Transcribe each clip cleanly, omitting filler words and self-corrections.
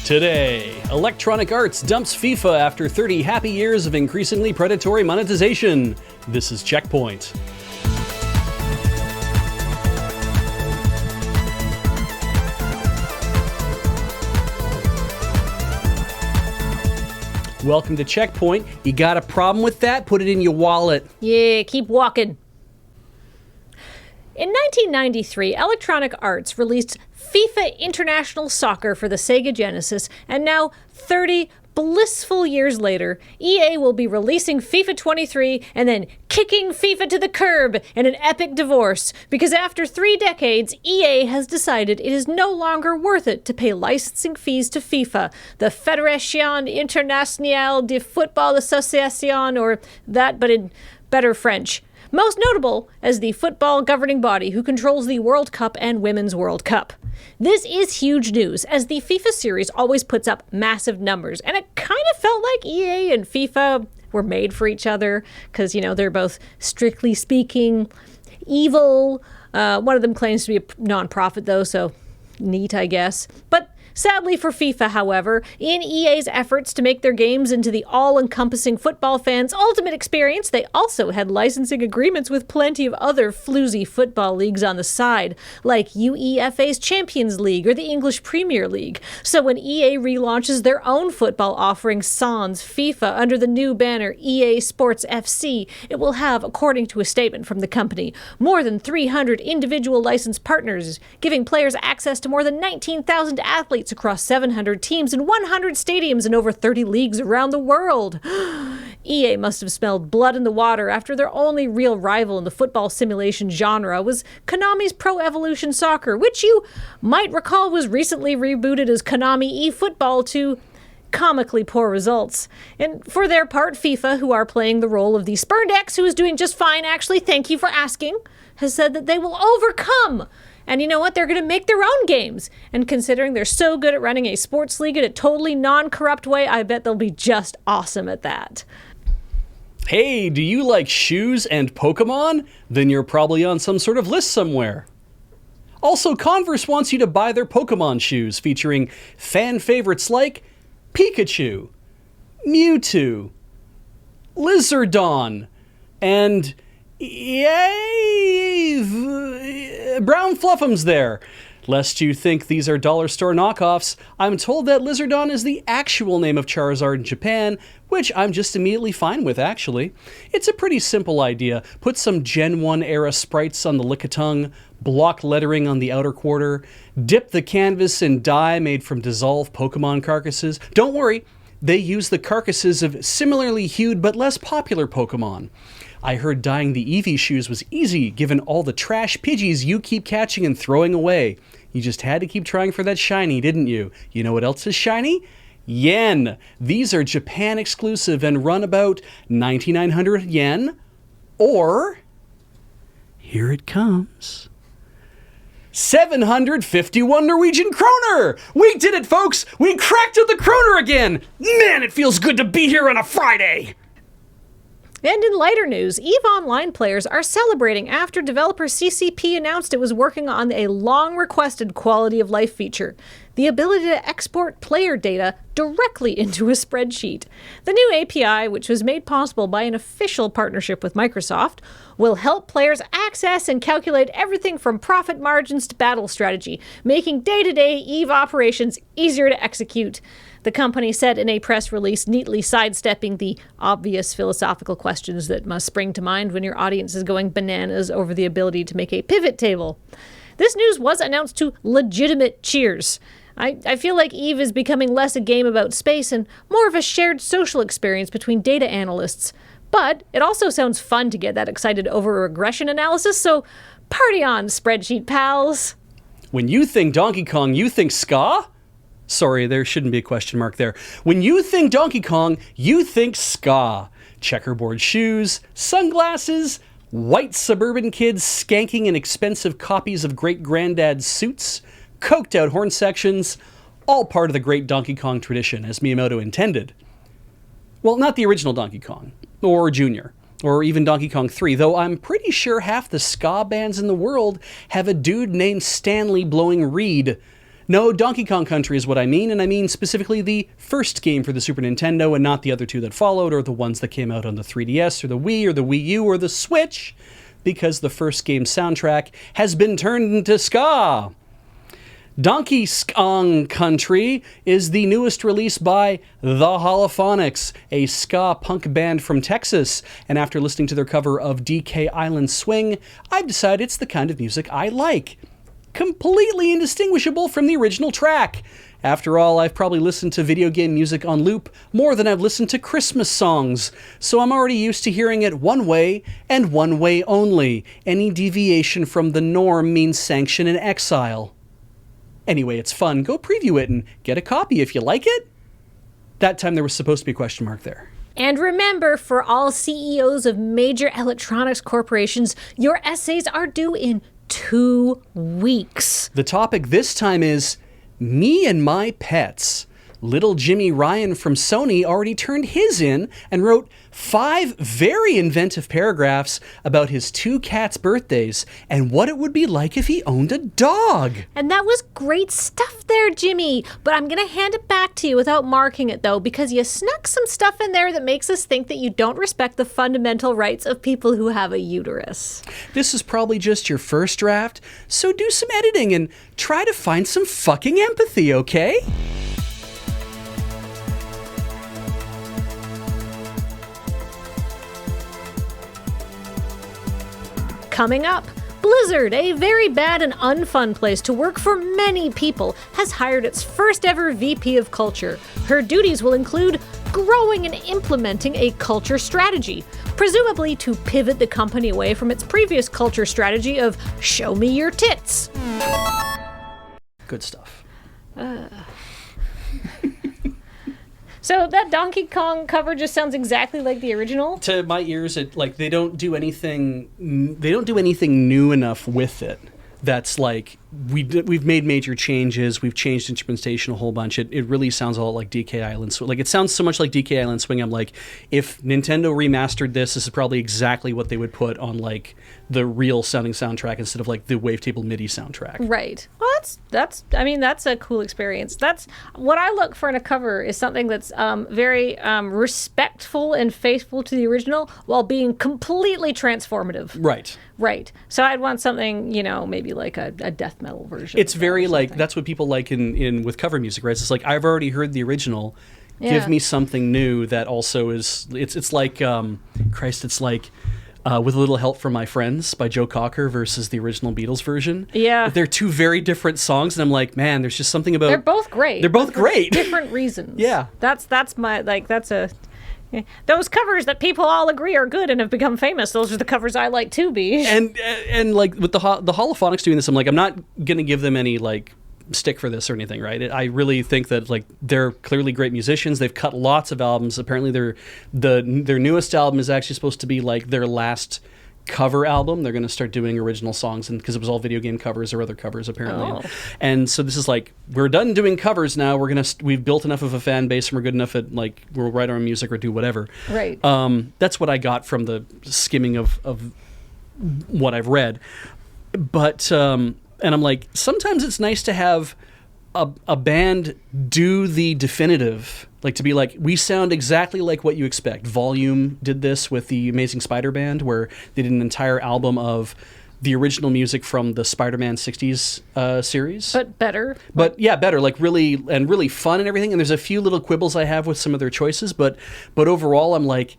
Today, Electronic Arts dumps FIFA after 30 happy years of increasingly predatory monetization. This is CheckPoint. Welcome to CheckPoint. You got a problem with that? Put it in your wallet. Yeah, keep walking. In 1993, Electronic Arts released FIFA International Soccer for the Sega Genesis, and now 30 blissful years later, EA will be releasing FIFA 23 and then kicking FIFA to the curb in an epic divorce, because after 3 decades, EA has decided it is no longer worth it to pay licensing fees to FIFA, the Fédération Internationale de Football Association, or that but in better French. Most notable as the football governing body who controls the World Cup and Women's World Cup. This is huge news, as the FIFA series always puts up massive numbers, and it kind of felt like EA and FIFA were made for each other, because, you know, they're both, strictly speaking, evil. One of them claims to be a non-profit, though, so neat, I guess. But sadly for FIFA, however, in EA's efforts to make their games into the all-encompassing football fans' ultimate experience, they also had licensing agreements with plenty of other floozy football leagues on the side, like UEFA's Champions League or the English Premier League. So when EA relaunches their own football offering, Sans FIFA, under the new banner EA Sports FC, it will have, according to a statement from the company, more than 300 individual licensed partners, giving players access to more than 19,000 athletes across 700 teams in 100 stadiums in over 30 leagues around the world. EA must have smelled blood in the water after their only real rival in the football simulation genre was Konami's Pro Evolution Soccer, which you might recall was recently rebooted as Konami eFootball to comically poor results. And for their part, FIFA, who are playing the role of the spurned ex who is doing just fine, actually, thank you for asking, has said that they will overcome. And you know what? They're going to make their own games. And considering they're so good at running a sports league in a totally non-corrupt way, I bet they'll be just awesome at that. Hey, do you like shoes and Pokemon? Then you're probably on some sort of list somewhere. Also, Converse wants you to buy their Pokemon shoes featuring fan favorites like Pikachu, Mewtwo, Lizardon, and yay, Brown Fluffums there. Lest you think these are dollar store knockoffs, I'm told that Lizardon is the actual name of Charizard in Japan, which I'm just immediately fine with, actually. It's a pretty simple idea. Put some Gen 1 era sprites on the Lickitung, block lettering on the outer quarter, dip the canvas in dye made from dissolved Pokemon carcasses. Don't worry, they use the carcasses of similarly hued but less popular Pokemon. I heard dyeing the Eevee shoes was easy, given all the trash Pidgeys you keep catching and throwing away. You just had to keep trying for that shiny, didn't you? You know what else is shiny? Yen. These are Japan exclusive and run about 9,900 yen, or, here it comes, 751 Norwegian kroner! We did it, folks! We cracked out the kroner again! Man, it feels good to be here on a Friday! And in lighter news, EVE Online players are celebrating after developer CCP announced it was working on a long-requested quality of life feature, the ability to export player data directly into a spreadsheet. The new API, which was made possible by an official partnership with Microsoft, will help players access and calculate everything from profit margins to battle strategy, making day-to-day EVE operations easier to execute. The company said in a press release, neatly sidestepping the obvious philosophical questions that must spring to mind when your audience is going bananas over the ability to make a pivot table. This news was announced to legitimate cheers. I feel like EVE is becoming less a game about space and more of a shared social experience between data analysts. But it also sounds fun to get that excited over regression analysis, so party on, spreadsheet pals. When you think Donkey Kong, you think ska? Sorry, there shouldn't be a question mark there. When you think Donkey Kong, you think ska. Checkerboard shoes, sunglasses, white suburban kids skanking in expensive copies of great-granddad's suits, coked-out horn sections, all part of the great Donkey Kong tradition, as Miyamoto intended. Well, not the original Donkey Kong, or Junior, or even Donkey Kong 3, though I'm pretty sure half the ska bands in the world have a dude named Stanley blowing reed. No, Donkey Kong Country is what I mean, and I mean specifically the first game for the Super Nintendo and not the other two that followed, or the ones that came out on the 3DS, or the Wii, or the Wii U, or the Switch, because the first game's soundtrack has been turned into ska. Donkey Kong Country is the newest release by The Holophonics, a ska punk band from Texas, and after listening to their cover of DK Island Swing, I've decided it's the kind of music I like. Completely indistinguishable from the original track. After all, I've probably listened to video game music on loop more than I've listened to Christmas songs, so I'm already used to hearing it one way and one way only. Any deviation from the norm means sanction and exile. Anyway, it's fun. Go preview it and get a copy if you like it. That time there was supposed to be a question mark there. And remember, for all CEOs of major electronics corporations, your essays are due in 2 weeks. The topic this time is me and my pets. Little Jimmy Ryan from Sony already turned his in and wrote 5 very inventive paragraphs about his 2 cats' birthdays and what it would be like if he owned a dog. And that was great stuff there, Jimmy. But I'm going to hand it back to you without marking it, though, because you snuck some stuff in there that makes us think that you don't respect the fundamental rights of people who have a uterus. This is probably just your first draft, so do some editing and try to find some fucking empathy, okay? Coming up, Blizzard, a very bad and unfun place to work for many people, has hired its first ever VP of Culture. Her duties will include growing and implementing a culture strategy, presumably to pivot the company away from its previous culture strategy of show me your tits. Good stuff. So that Donkey Kong cover just sounds exactly like the original? To my ears, they don't do anything new enough with it. That's like we've made major changes. We've changed instrumentation a whole bunch. It really sounds a lot like DK Island Swing. Like, it sounds so much like DK Island Swing. I'm like, if Nintendo remastered this is probably exactly what they would put on like the real sounding soundtrack instead of like the wavetable MIDI soundtrack. Right. Well, that's a cool experience. That's what I look for in a cover, is something that's very respectful and faithful to the original while being completely transformative. Right. Right. So I'd want something, maybe like a death metal version. It's very like, that's what people like in with cover music, right? It's like, I've already heard the original. Yeah. Give me something new that also is, it's like, it's like With a Little Help from My Friends by Joe Cocker versus the original Beatles version. Yeah. They're 2 very different songs, and I'm like, man, there's just something about... They're both great. They're both great. Different reasons. Yeah. That's my, that's a... Those covers that people all agree are good and have become famous, those are the covers I like too, B. And like with the Holophonics doing this, I'm like, I'm not going to give them any like stick for this or anything, right? I really think that like they're clearly great musicians. They've cut lots of albums. Apparently their newest album is actually supposed to be like their last cover album. They're going to start doing original songs, and because it was all video game covers or other covers apparently. Oh. And so this is like, we're done doing covers now. We've built enough of a fan base, and we're good enough at like, we'll write our own music or do whatever. Right. That's what I got from the skimming of what I've read. But and I'm like, sometimes it's nice to have a band do the definitive, like to be like, we sound exactly like what you expect. Volume did this with the Amazing Spider Band, where they did an entire album of the original music from the Spider-Man 60s series. But better. But yeah, better, like really fun and everything. And there's a few little quibbles I have with some of their choices, but overall I'm like,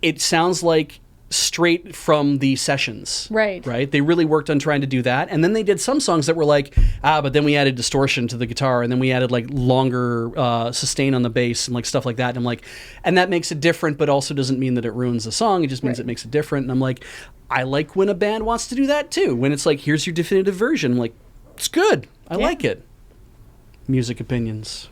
it sounds like straight from the sessions. Right. They really worked on trying to do that. And then they did some songs that were like, but then we added distortion to the guitar, and then we added like longer sustain on the bass and like stuff like that. And I'm like, and that makes it different, but also doesn't mean that it ruins the song. It just means it makes it different. And I'm like, I like when a band wants to do that too. When it's like, here's your definitive version. I'm like, it's good. I like it. Music opinions.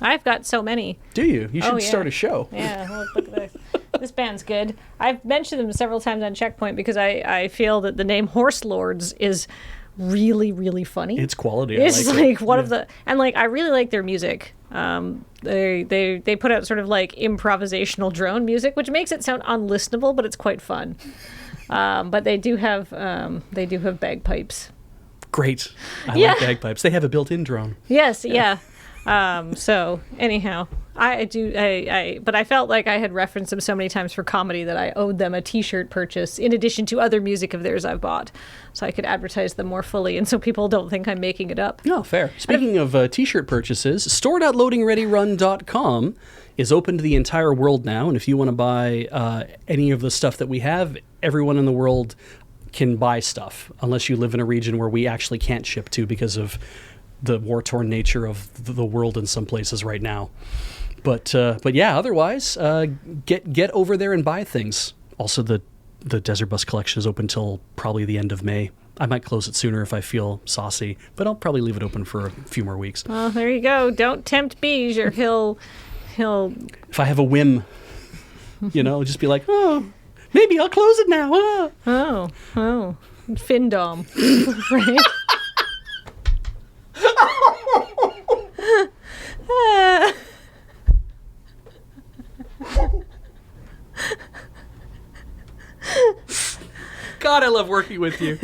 I've got so many. Do you? You should start a show. Yeah, well, look at this. This band's good. I've mentioned them several times on CheckPoint because I feel that the name Horse Lords is really, really funny. It's quality. It's like one of the, and like I really like their music. They put out sort of like improvisational drone music, which makes it sound unlistenable, but it's quite fun. But they do have bagpipes. Great. I Yeah. like bagpipes. They have a built-in drone. Yes, yeah. So anyhow, but I felt like I had referenced them so many times for comedy that I owed them a t-shirt purchase in addition to other music of theirs I've bought, so I could advertise them more fully and so people don't think I'm making it up. No, fair. Speaking of t-shirt purchases, store.loadingreadyrun.com is open to the entire world now, and if you want to buy any of the stuff that we have, everyone in the world can buy stuff, unless you live in a region where we actually can't ship to because of the war-torn nature of the world in some places right now. But yeah, otherwise, get over there and buy things. Also, the Desert Bus collection is open till probably the end of May. I might close it sooner if I feel saucy, but I'll probably leave it open for a few more weeks. Well, there you go. Don't tempt Beige, or he'll. If I have a whim, just be like, oh, maybe I'll close it now. Oh, Findom, right? God, I love working with you.